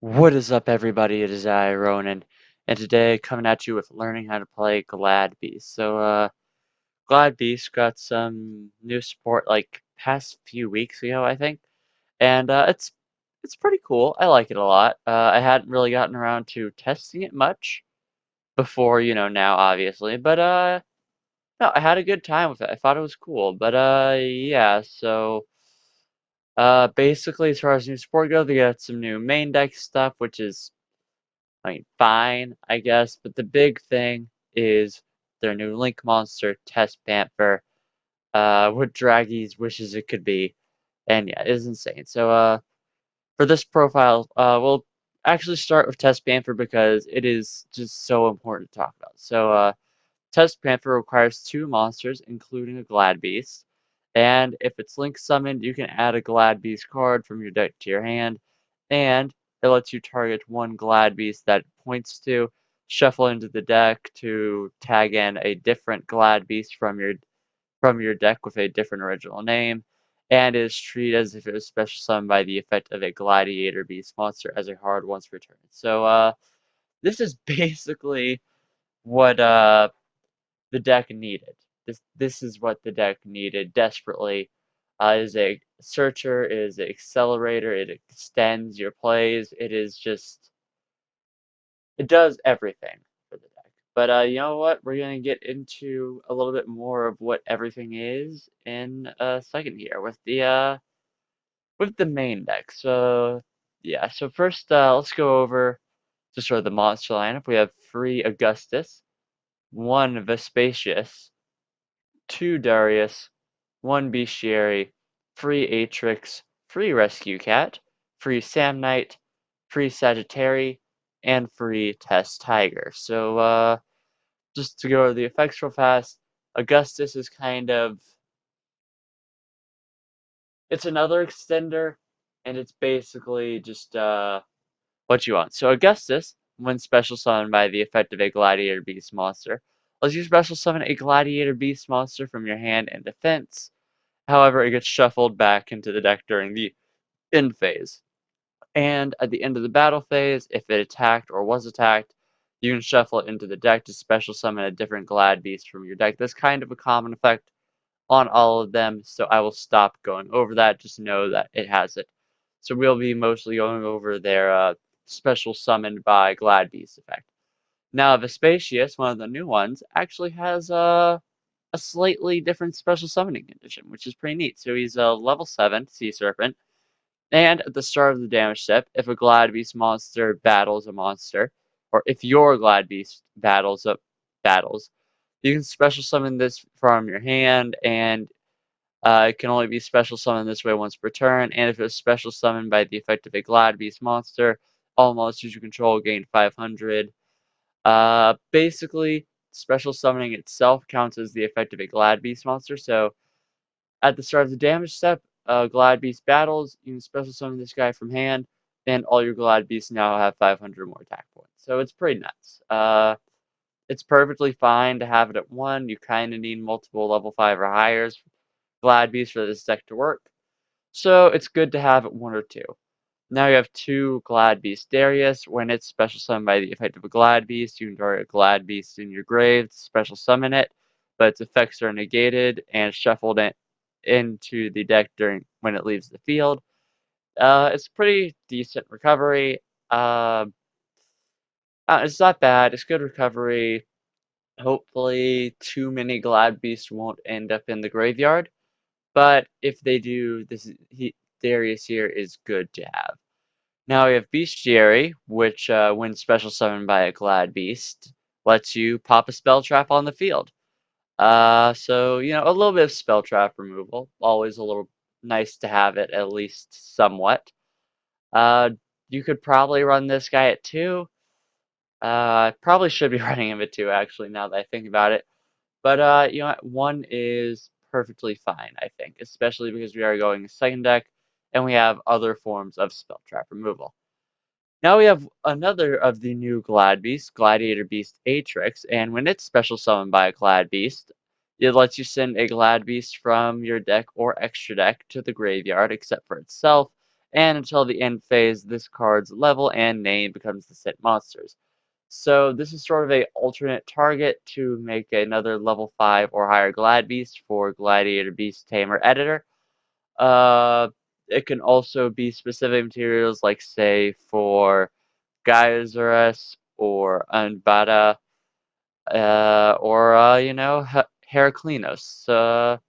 What is up, everybody? It is I, Ronin, and today coming at you with learning how to play Glad Beast. Glad Beast got some new support like past few weeks ago, I think, and it's pretty cool. I like it a lot. I hadn't really gotten around to testing it much before, now obviously, but no, I had a good time with it. I thought it was cool, but yeah. Basically, as far as new support goes, they got some new main deck stuff, which is fine, I guess, but the big thing is their new Link monster, Test Panther, what Draggy's wishes it could be. And yeah, it is insane. For this profile, we'll actually start with Test Panther because it is just so important to talk about. Test Panther requires two monsters, including a Glad Beast. And if it's Link summoned, you can add a Glad Beast card from your deck to your hand. And it lets you target one Glad Beast that it points to, shuffle into the deck to tag in a different Glad Beast from your deck with a different original name, and is treated as if it was special summoned by the effect of a Gladiator Beast monster as a card once per turn. This is basically what the deck needed. This is what the deck needed desperately. It is a searcher, it is an accelerator, it extends your plays. It does everything for the deck. But you know what? We're gonna get into a little bit more of what everything is in a second here with the main deck. So yeah. So first, let's go over just sort of the monster lineup. We have three Augustus, one Vespasius, two Darius, one Bestiary, three Atrix, three Rescue Cat, three Sam Knight, three Sagittari, and three Test Tiger. Just to go over the effects real fast, Augustus is it's another extender, and it's basically just what you want. So Augustus, when special summoned by the effect of a Gladiator Beast monster, lets you special summon a Gladiator Beast monster from your hand in defense. However, it gets shuffled back into the deck during the end phase. And at the end of the battle phase, if it attacked or was attacked, you can shuffle it into the deck to special summon a different Glad Beast from your deck. That's kind of a common effect on all of them, so I will stop going over that. Just know that it has it. So we'll be mostly going over their special summoned by Glad Beast effect. Now, Vespasius, one of the new ones, actually has a slightly different special summoning condition, which is pretty neat. So he's a level 7 Sea Serpent, and at the start of the damage step, if a Glad Beast monster battles a monster, or if your Glad Beast battles, you can special summon this from your hand, and it can only be special summoned this way once per turn. And if it's special summoned by the effect of a Glad Beast monster, all monsters you control gain 500. Basically, special summoning itself counts as the effect of a Glad Beast monster. So at the start of the damage step, Glad Beast battles, you can special summon this guy from hand, and all your Glad Beasts now have 500 more attack points. So it's pretty nuts. It's perfectly fine to have it at 1. You kind of need multiple level 5 or higher Glad Beasts for this deck to work. So it's good to have at 1 or 2. Now you have 2 Glad Beast Darius. When it's special summoned by the effect of a Glad Beast, you can target a Glad Beast in your grave to special summon it, but its effects are negated and shuffled into the deck during when it leaves the field. It's pretty decent recovery. It's not bad. It's good recovery. Hopefully, too many Glad Beasts won't end up in the graveyard. But if they do, Darius here is good to have. Now we have Bestiary, which, when special summoned by a Glad Beast, lets you pop a spell trap on the field. A little bit of spell trap removal. Always a little nice to have it, at least somewhat. Uh, you could probably run this guy at 2. I probably should be running him at 2, actually, now that I think about it. But, 1 is perfectly fine, I think, especially because we are going second deck, and we have other forms of spell trap removal. Now we have another of the new Glad Beasts, Gladiator Beast Atrix, and when it's special summoned by a Glad Beast, it lets you send a Glad Beast from your deck or extra deck to the graveyard, except for itself, and until the end phase, this card's level and name becomes the sent monsters. So this is sort of a alternate target to make another level 5 or higher Glad Beast for Gladiator Beast Tamer Editor. Uh, it can also be specific materials like, say, for Geyserus or Anbata, or, Heraclinos.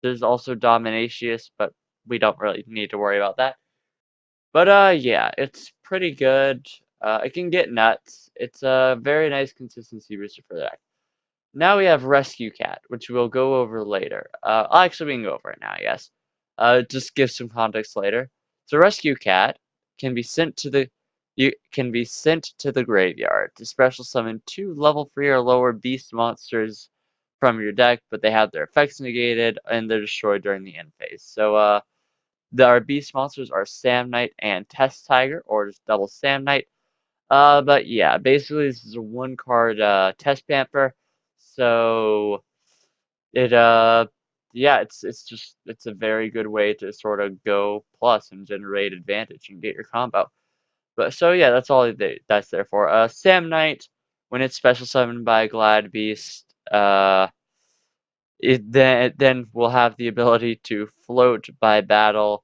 There's also Dominatius, but we don't really need to worry about that. But, yeah, it's pretty good. It can get nuts. It's a very nice consistency booster for that. Now we have Rescue Cat, which we'll go over later. Actually, we can go over it now, yes. Just give some context later. So Rescue Cat can be sent to the graveyard to special summon 2 level 3 or lower beast monsters from your deck, but they have their effects negated and they're destroyed during the end phase. So our beast monsters are Sam Knight and Test Tiger, or just double Sam Knight. But yeah, basically this is a 1-card Test Pamper. So it yeah, it's a very good way to sort of go plus and generate advantage and get your combo. But so yeah, that's all that's there for. Sam Knight, when it's special summoned by Glad Beast, it then will have the ability to float by battle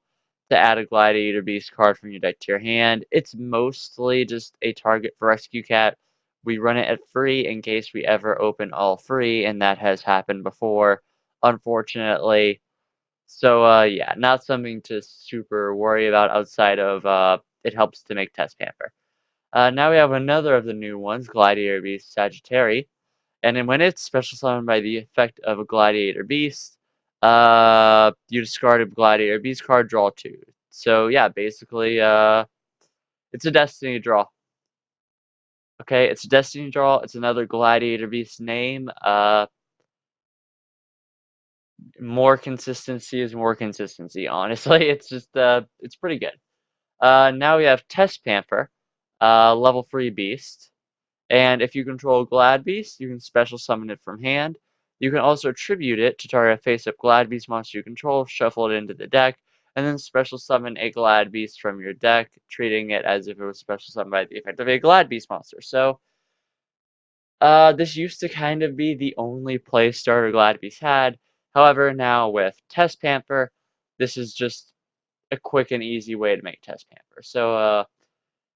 to add a Gladiator Beast card from your deck to your hand. It's mostly just a target for Rescue Cat. We run it at free in case we ever open all free, and that has happened before, unfortunately. So yeah, not something to super worry about outside of it helps to make Test Pamper. Now we have another of the new ones, Gladiator Beast Sagittari. And then when it's special summoned by the effect of a Gladiator Beast, you discard a Gladiator Beast card, draw 2. So yeah, basically, it's a Destiny draw. Okay, it's a Destiny draw. It's another Gladiator Beast name. More consistency is more consistency. Honestly, it's just it's pretty good. Now we have Test Pamper, level 3 Beast. And if you control Glad Beast, you can special summon it from hand. You can also tribute it to target a face-up Glad Beast monster you control, shuffle it into the deck, and then special summon a Glad Beast from your deck, treating it as if it was special summoned by the effect of a Glad Beast monster. So, this used to kind of be the only play starter Glad Beast had. However, now with Test Pamper, this is just a quick and easy way to make Test Pamper. So,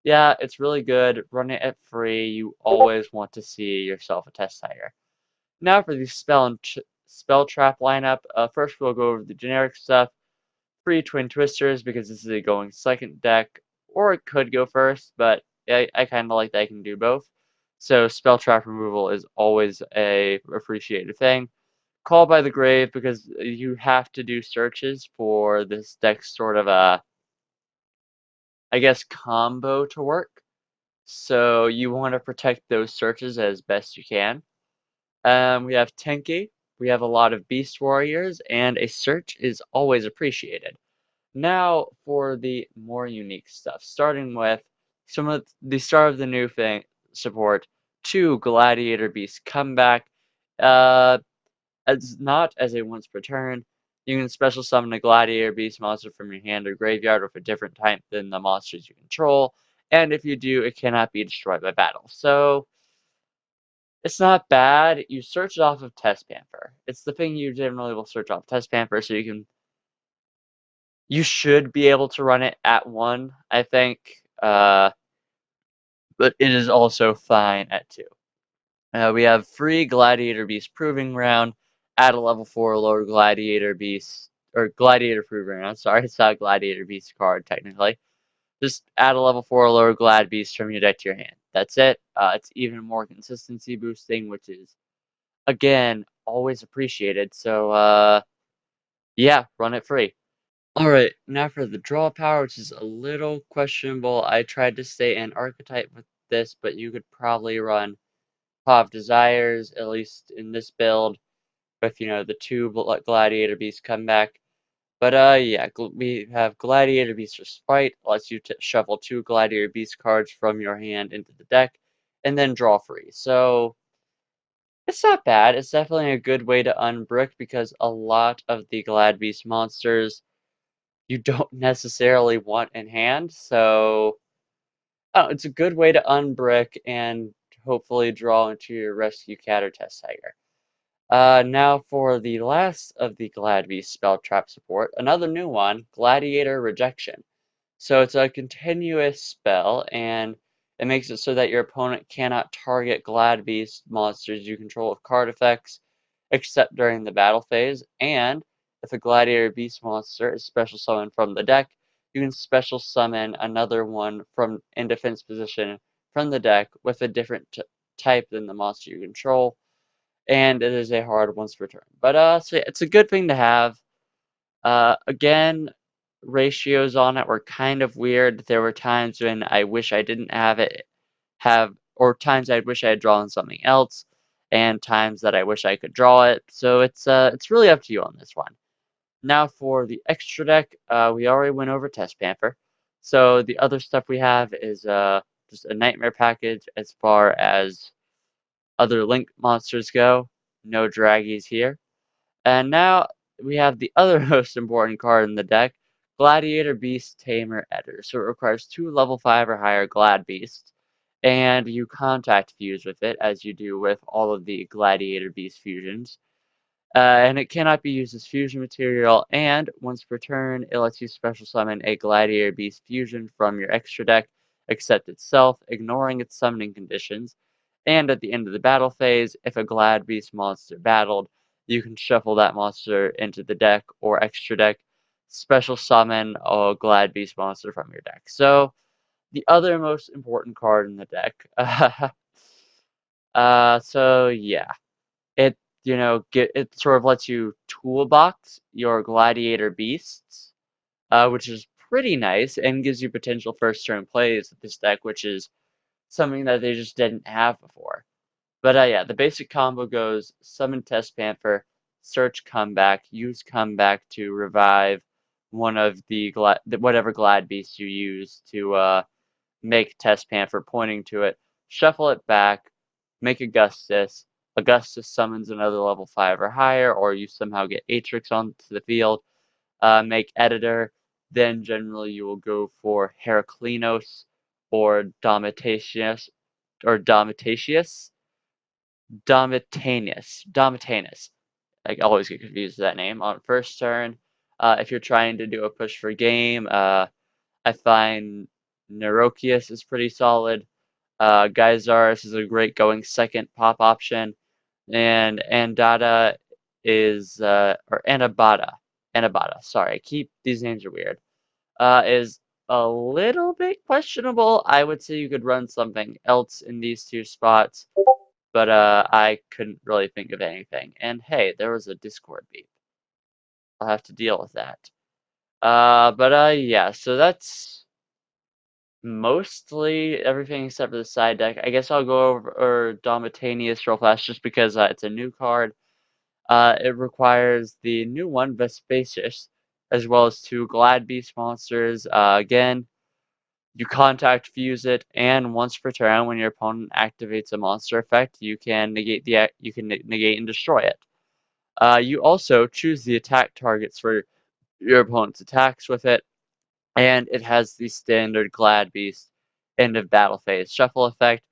yeah, it's really good. Run it at free. You always want to see yourself a Test Tiger. Now for the spell trap lineup. First, we'll go over the generic stuff. 3 Twin Twisters, because this is a going second deck, or it could go first, but I kind of like that I can do both. So spell trap removal is always a appreciated thing. Call by the Grave, because you have to do searches for this deck's sort of a, I guess, combo to work. So you want to protect those searches as best you can. We have Tenki, we have a lot of Beast Warriors, and a search is always appreciated. Now for the more unique stuff, starting with some of the start of the new thing support, 2 Gladiator Beast Comeback. Uh, as not as a once per turn, you can special summon a Gladiator Beast monster from your hand or graveyard with a different type than the monsters you control, and if you do, it cannot be destroyed by battle. So it's not bad. You search it off of Test Pamper. It's the thing you generally will search off Test Pamper, so you should be able to run it at 1, I think. But it is also fine at 2. We have free Gladiator Beast Proving Ground. Add a level 4 lower Gladiator Beast, or Gladiator Proving Ground. Sorry, it's not a Gladiator Beast card technically. Just add a level 4 lower Glad Beast from your deck to your hand. That's it. It's even more consistency boosting, which is, again, always appreciated. So, yeah, run it free. Alright, now for the draw power, which is a little questionable. I tried to stay an archetype with this, but you could probably run Paw of Desires, at least in this build, with, the 2 Gladiator Beast comeback. But, yeah, we have Gladiator Beast Respite, lets you shuffle 2 Gladiator Beast cards from your hand into the deck, and then draw free. So, it's not bad. It's definitely a good way to unbrick, because a lot of the Glad Beast monsters you don't necessarily want in hand. So it's a good way to unbrick and hopefully draw into your rescue cat or test tiger. Now for the last of the Glad Beast spell trap support, another new one, Gladiator Rejection. So it's a continuous spell, and it makes it so that your opponent cannot target Glad Beast monsters you control with card effects, except during the battle phase. And if a Gladiator Beast monster is special summoned from the deck, you can special summon another one from in defense position from the deck with a different type than the monster you control. And it is a hard once per turn. But so yeah, it's a good thing to have. Again, ratios on it were kind of weird. There were times when I wish I didn't or times I wish I had drawn something else, and times that I wish I could draw it. So it's really up to you on this one. Now for the extra deck, we already went over Test Panther. So the other stuff we have is just a nightmare package as far as other link monsters go. No draggies here. And now we have the other most important card in the deck, Gladiator Beast Tamer Editor. So it requires 2 level 5 or higher Glad Beasts, and you contact fuse with it, as you do with all of the Gladiator Beast fusions. And it cannot be used as fusion material, and once per turn, it lets you special summon a Gladiator Beast fusion from your extra deck, except itself, ignoring its summoning conditions. And at the end of the battle phase, if a Glad Beast monster battled, you can shuffle that monster into the deck or extra deck, special summon a Glad Beast monster from your deck. So, the other most important card in the deck. So yeah. It, it sort of lets you toolbox your gladiator beasts, which is pretty nice and gives you potential first turn plays with this deck, which is something that they just didn't have before. But yeah, the basic combo goes summon Test Panther, search comeback, use comeback to revive one of the whatever glad beast you use to make Test Panther pointing to it, shuffle it back, make Augustus. Augustus summons another level 5 or higher, or you somehow get Atrix onto the field, make Editor. Then generally you will go for Heraclinos or Domitatius, or Domitatius? Domitanus. I always get confused with that name. On first turn, if you're trying to do a push for game, I find Neurokius is pretty solid. Geysaris is a great going second pop option. And Andata or Anabata, sorry, these names are weird, is a little bit questionable. I would say you could run something else in these 2 spots, but I couldn't really think of anything. And hey, there was a Discord beep. I'll have to deal with that. But yeah, so that's mostly everything except for the side deck. I guess I'll go over Domitanius real fast just because it's a new card. It requires the new one, Vespasius, as well as 2 Glad Beast monsters. Again, you contact fuse it, and once per turn, when your opponent activates a monster effect, you can negate negate and destroy it. You also choose the attack targets for your opponent's attacks with it, and it has the standard Glad Beast end of battle phase shuffle effect.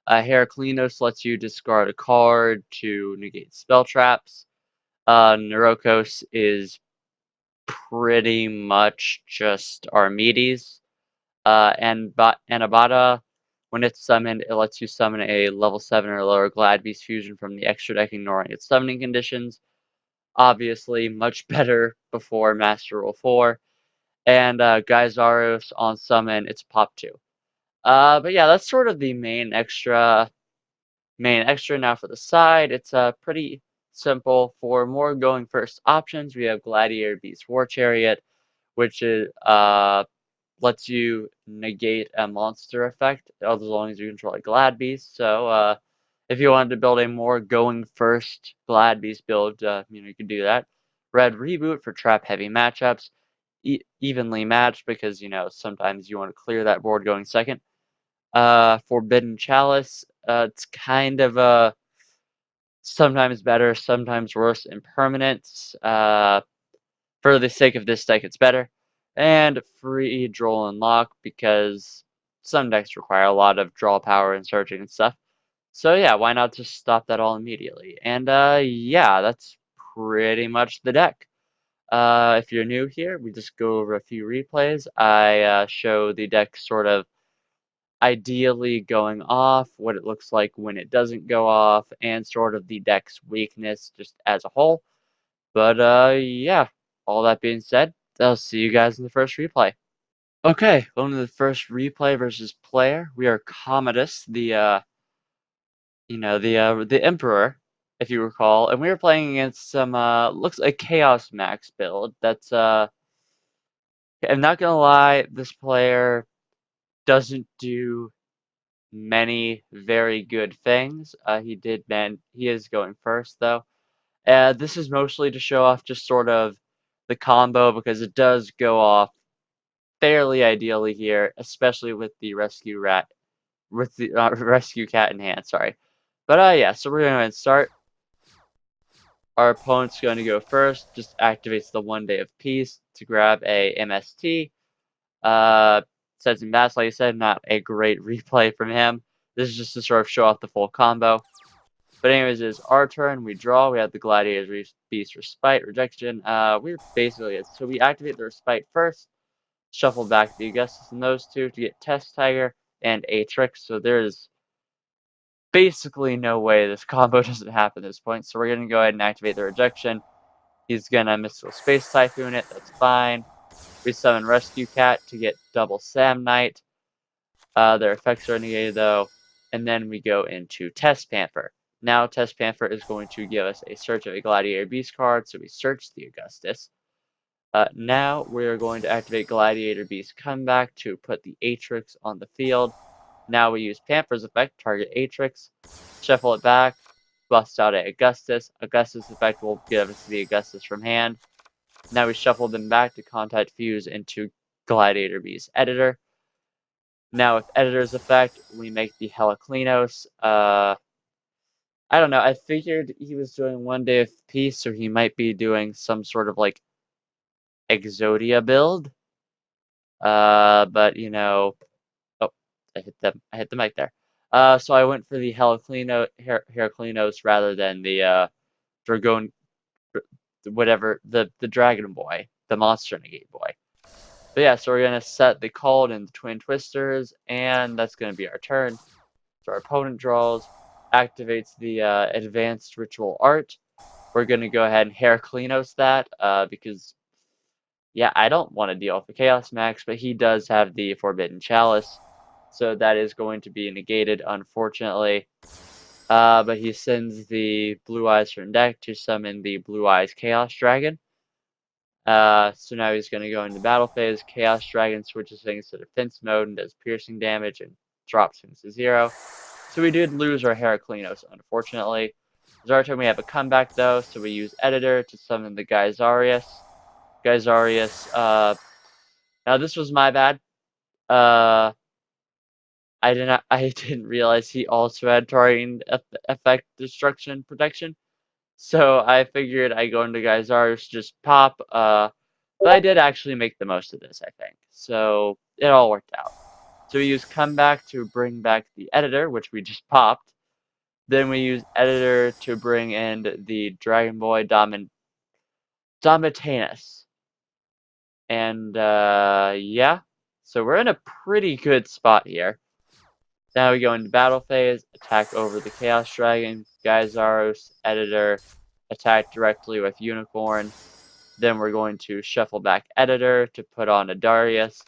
Heraclinos lets you discard a card to negate spell traps. Neurokos is pretty much just Armides. And Anabata, when it's summoned, it lets you summon a level 7 or lower Glad Beast fusion from the extra deck, ignoring its summoning conditions. Obviously, much better before Master Rule 4. And Geysaros on summon, it's pop 2. But yeah, that's sort of the main extra. Now for the side, it's pretty simple. For more going first options, we have Gladiator Beast War Chariot, which is lets you negate a monster effect as long as you control a Glad Beast. So if you wanted to build a more going first Glad Beast build, you can do that. Red Reboot for trap heavy matchups, evenly matched because sometimes you want to clear that board going second. Forbidden Chalice, it's kind of sometimes better, sometimes worse in permanence. For the sake of this deck, it's better. and free draw and lock because some decks require a lot of draw power and searching and stuff. So yeah, why not just stop that all immediately? And yeah, that's pretty much the deck. If you're new here, we just go over a few replays. I show the deck sort of ideally going off, what it looks like when it doesn't go off, and sort of the deck's weakness just as a whole. But yeah, all that being said, I'll see you guys in the first replay. Okay, going to the first replay versus player. We are Commodus, the the Emperor, if you recall, and we were playing against some looks like Chaos Max build. That's I'm not gonna lie, this player doesn't do many very good things. He is going first though. This is mostly to show off just sort of the combo because it does go off fairly ideally here, especially with the rescue cat in hand. Sorry, but yeah. So we're going to start. Our opponent's going to go first. Just activates the 1 day of peace to grab a MST. Sets him back, like I said, not a great replay from him. This is just to sort of show off the full combo. But anyways, it's our turn. We draw. We have the Gladiator's Beast Respite, Rejection. We're basically it. So we activate the Respite first, shuffle back the Augustus and those two to get Test Tiger and Atrix. So there's basically no way this combo doesn't happen at this point. So we're going to go ahead and activate the Rejection. He's going to Mystical Space Typhoon it. That's fine. We summon Rescue Cat to get double Sam Knight. Their effects are negated though. And then we go into Test Panther. Now Test Panther is going to give us a search of a Gladiator Beast card, so we search the Augustus. Now we're going to activate Gladiator Beast Comeback to put the Atrix on the field. Now we use Panther's effect, target Atrix, shuffle it back, bust out a Augustus. Augustus effect will give us the Augustus from hand. Now we shuffle them back to Contact Fuse into Gladiator Beast Editor. Now with Editor's effect, we make the Heliclinos. I don't know, I figured he was doing 1 day of peace, so he might be doing some sort of like Exodia build. But oh, I hit the mic there. So I went for the Heraclinos rather than the Dragon, whatever, the Dragon Boy, the Monster Negate Boy. But yeah, so we're gonna set the Cold and the Twin Twisters, and that's gonna be our turn. So our opponent draws, activates the Advanced Ritual Art. We're gonna go ahead and Heraclinos that, because yeah, I don't want to deal with the Chaos Max, but he does have the Forbidden Chalice, so that is going to be negated, unfortunately. But he sends the Blue Eyes from deck to summon the Blue Eyes Chaos Dragon. So now he's going to go into battle phase. Chaos Dragon switches things to defense mode and does piercing damage and drops things to 0. So we did lose our Heraclinos, unfortunately. It's our turn. We have a comeback though, so we use Editor to summon the Geysarius. Now this was my bad. I didn't realize he also had targeting effect, destruction, protection. So I figured I go into Geysarius, just pop. But I did actually make the most of this, I think. So it all worked out. So we use comeback to bring back the Editor, which we just popped. Then we use Editor to bring in the Dragon Boy Domitanus. And yeah, so we're in a pretty good spot here. Now we go into battle phase, attack over the Chaos Dragon, Gyzaros, Editor, attack directly with Unicorn. Then we're going to shuffle back Editor to put on a Darius.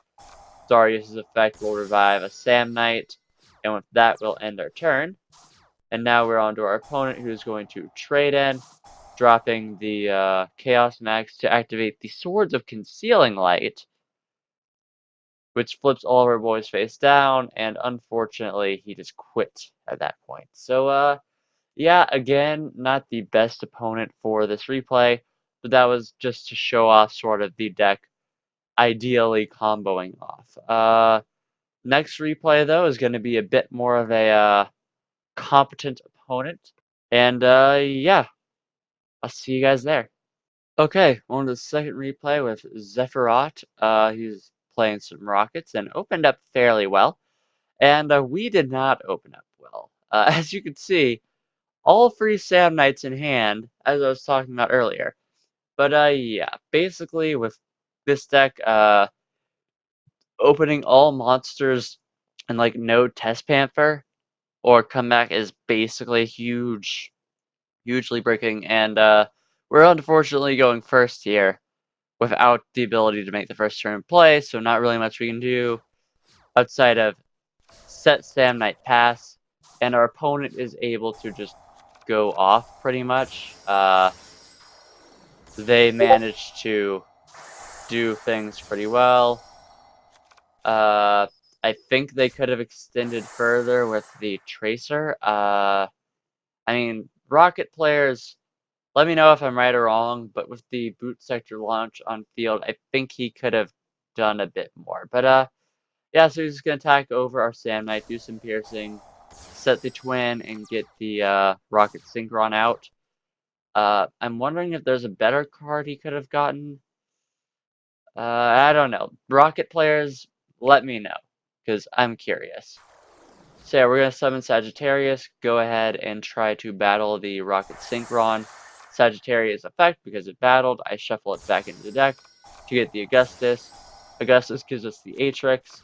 Darius' effect will revive a Sam Knight, and with that we'll end our turn. And now we're on to our opponent, who's going to trade in, dropping the Chaos Max to activate the Swords of Concealing Light, which flips all of our boys face down, and unfortunately, he just quit at that point. So, yeah, again, not the best opponent for this replay, but that was just to show off sort of the deck ideally comboing off. Next replay, though, is going to be a bit more of a competent opponent, and yeah, I'll see you guys there. Okay, on to the second replay with Zephyrat. He's playing some rockets and opened up fairly well. And we did not open up well. As you can see, all three Sam Knights in hand, as I was talking about earlier. But yeah, basically with this deck, opening all monsters and like no Test Panther or comeback is basically hugely breaking. And we're unfortunately going first here without the ability to make the first turn play, so not really much we can do outside of set Sam Knight pass, and our opponent is able to just go off pretty much. They managed to do things pretty well. I think they could have extended further with the Tracer. I mean, Rocket players, let me know if I'm right or wrong, but with the boot sector launch on field, I think he could have done a bit more. But yeah, so he's just going to attack over our Sam Knight, do some piercing, set the twin, and get the Rocket Synchron out. I'm wondering if there's a better card he could have gotten. I don't know. Rocket players, let me know, because I'm curious. So yeah, we're going to summon Sagittarius, go ahead and try to battle the Rocket Synchron. Sagittarius effect, because it battled, I shuffle it back into the deck to get the Augustus. Augustus gives us the Atrix,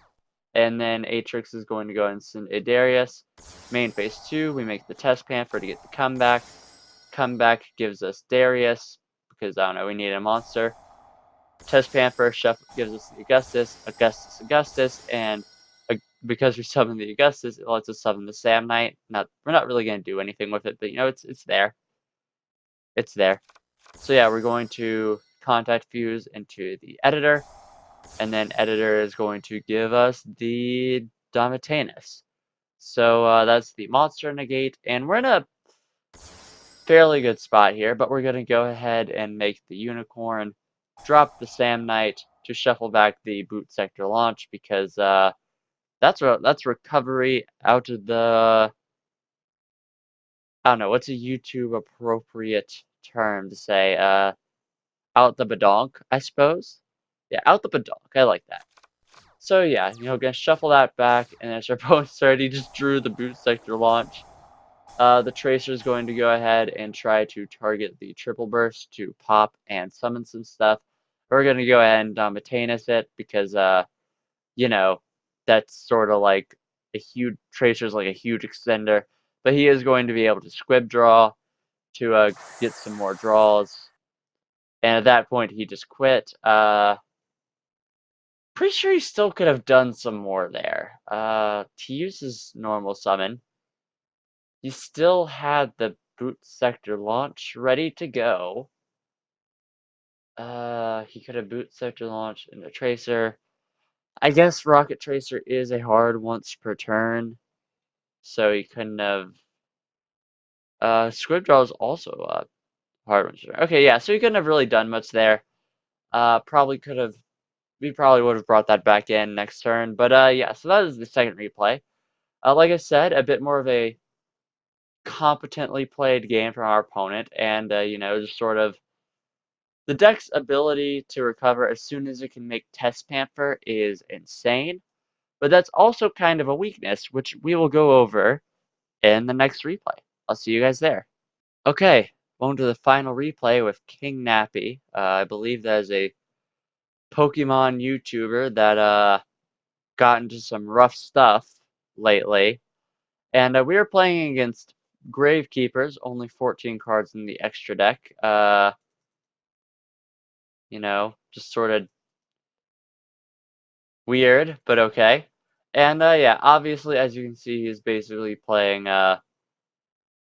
and then Atrix is going to go and send a Darius. Main phase 2, we make the Test Panther to get the comeback. Comeback gives us Darius, because I don't know, we need a monster. Test Panther shuffle gives us the Augustus, Augustus, and because we summon the Augustus, it lets us summon the Sam Knight. We're not really going to do anything with it, but you know, it's there. It's there. So yeah, we're going to contact fuse into the editor, and then editor is going to give us the Domitanus. So that's the monster negate, and we're in a fairly good spot here, but we're going to go ahead and make the unicorn, drop the Sam Knight to shuffle back the boot sector launch, because that's recovery out of the, I don't know, what's a YouTube appropriate term to say, out the badonk, I suppose. Yeah, out the badonk, I like that. So yeah, you know, gonna shuffle that back, and as our opponent's already just drew the boot sector launch. The Tracer is going to go ahead and try to target the triple burst to pop and summon some stuff. We're going to go ahead and Domitanus it, because, you know, that's sort of like a huge, Tracer's like a huge extender. But he is going to be able to squib draw to get some more draws. And at that point, he just quit. Pretty sure he still could have done some more there. To use his normal summon, he still had the boot sector launch ready to go. He could have boot sector launch into Tracer. I guess Rocket Tracer is a hard once per turn, so he couldn't have. Squib Draw is also a hard once per turn. Okay, yeah, so he couldn't have really done much there. Probably could have. We probably would have brought that back in next turn, but yeah. So that is the second replay. Like I said, a bit more of a competently played game from our opponent, and you know, just sort of the deck's ability to recover as soon as it can make Test Panther is insane, but that's also kind of a weakness, which we will go over in the next replay. I'll see you guys there. Okay, on to the final replay with King Nappy. I believe that is a Pokemon YouTuber that got into some rough stuff lately, and we are playing against Gravekeepers, only 14 cards in the extra deck. You know, just sort of weird, but okay. And yeah, obviously, as you can see, he's basically playing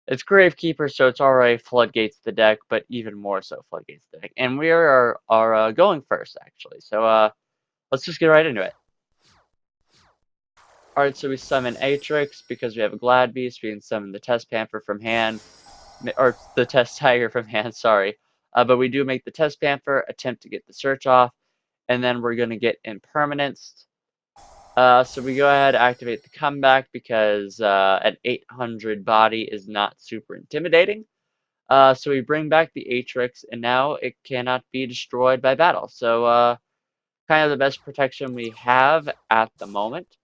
it's Gravekeeper, so it's already floodgates the deck, but even more so floodgates the deck. And we are going first, actually. So let's just get right into it. Alright, so we summon Atrix because we have a Glad Beast. We can summon the Test Panther from hand, or the Test Tiger from hand, sorry. But we do make the Test Panther, attempt to get the search off, and then we're going to get Impermanence. So we go ahead, activate the comeback, because an 800 body is not super intimidating. So we bring back the Atrix, and now it cannot be destroyed by battle. So kind of the best protection we have at the moment.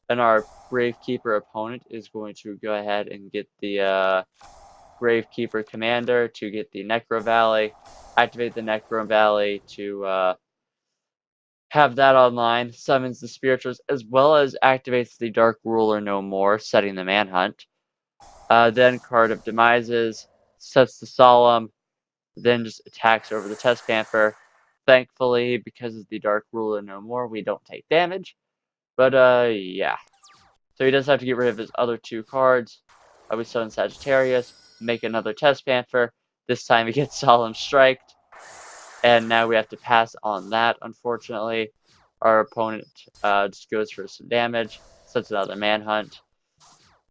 And our Gravekeeper opponent is going to go ahead and get the Gravekeeper Commander to get the Necro Valley, activate the Necro Valley to have that online, summons the Spirituals, as well as activates the Dark Ruler no more, setting the Manhunt. Then Card of Demises, sets the Solemn, then just attacks over the Test Panther. Thankfully, because of the Dark Ruler no more, we don't take damage. But yeah. So he does have to get rid of his other 2 cards. We summon Sagittarius, make another Test Panther. This time he gets Solemn Striked. And now we have to pass on that, unfortunately. Our opponent just goes for some damage, sets another Manhunt.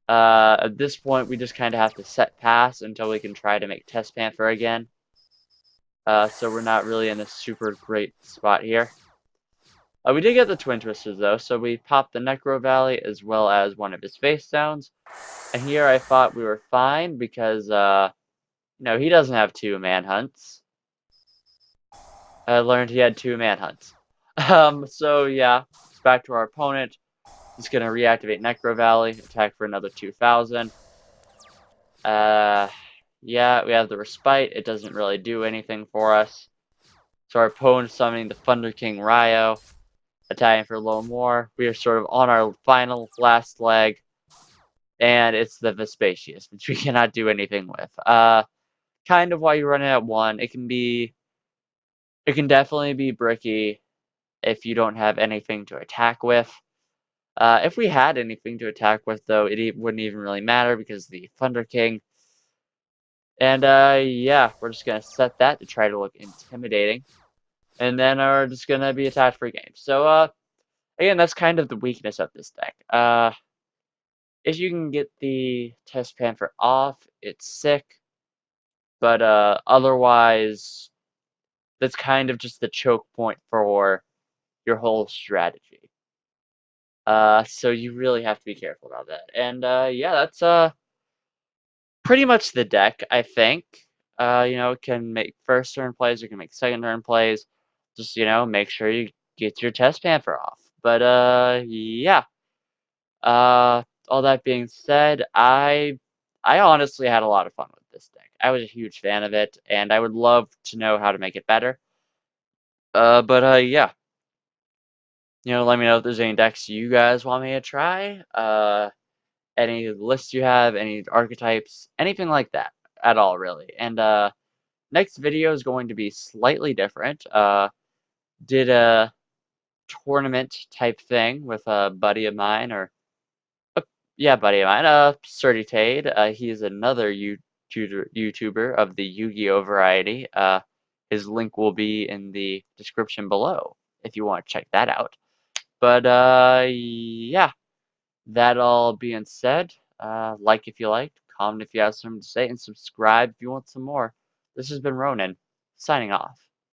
At this point, we just kind of have to set pass until we can try to make Test Panther again. So we're not really in a super great spot here. We did get the Twin Twisters though, so we popped the Necro Valley as well as one of his face downs. And here I thought we were fine because, no, he doesn't have 2 Manhunts. I learned he had 2 Manhunts. So yeah, it's back to our opponent. He's gonna reactivate Necro Valley, attack for another 2,000. Yeah, we have the Respite. It doesn't really do anything for us. So our opponent summoning the Thunder King Ryo, attacking for a little more. We are sort of on our last leg, and it's the Vespasius, which we cannot do anything with. Kind of why you run it at 1. It can definitely be bricky if you don't have anything to attack with. If we had anything to attack with, though, it wouldn't even really matter because the Thunder King. And yeah, we're just gonna set that to try to look intimidating, and then we're just gonna be attacked for game. So again, that's kind of the weakness of this deck. If you can get the Test Panther off, it's sick. But otherwise, that's kind of just the choke point for your whole strategy. So you really have to be careful about that. And yeah, that's pretty much the deck, I think. You know, it can make first turn plays, you can make second turn plays. Just, you know, make sure you get your Test Panther off. But yeah. All that being said, I honestly had a lot of fun with this deck. I was a huge fan of it, and I would love to know how to make it better. But yeah. You know, let me know if there's any decks you guys want me to try. Any lists you have, any archetypes, anything like that at all, really. And next video is going to be slightly different. Did a tournament type thing with a buddy of mine, or yeah, buddy of mine, Sturdy Tade. He is another YouTuber of the Yu-Gi-Oh variety. His link will be in the description below if you want to check that out. But yeah, that all being said, like if you liked, comment if you have something to say, and subscribe if you want some more. This has been Ronin, signing off.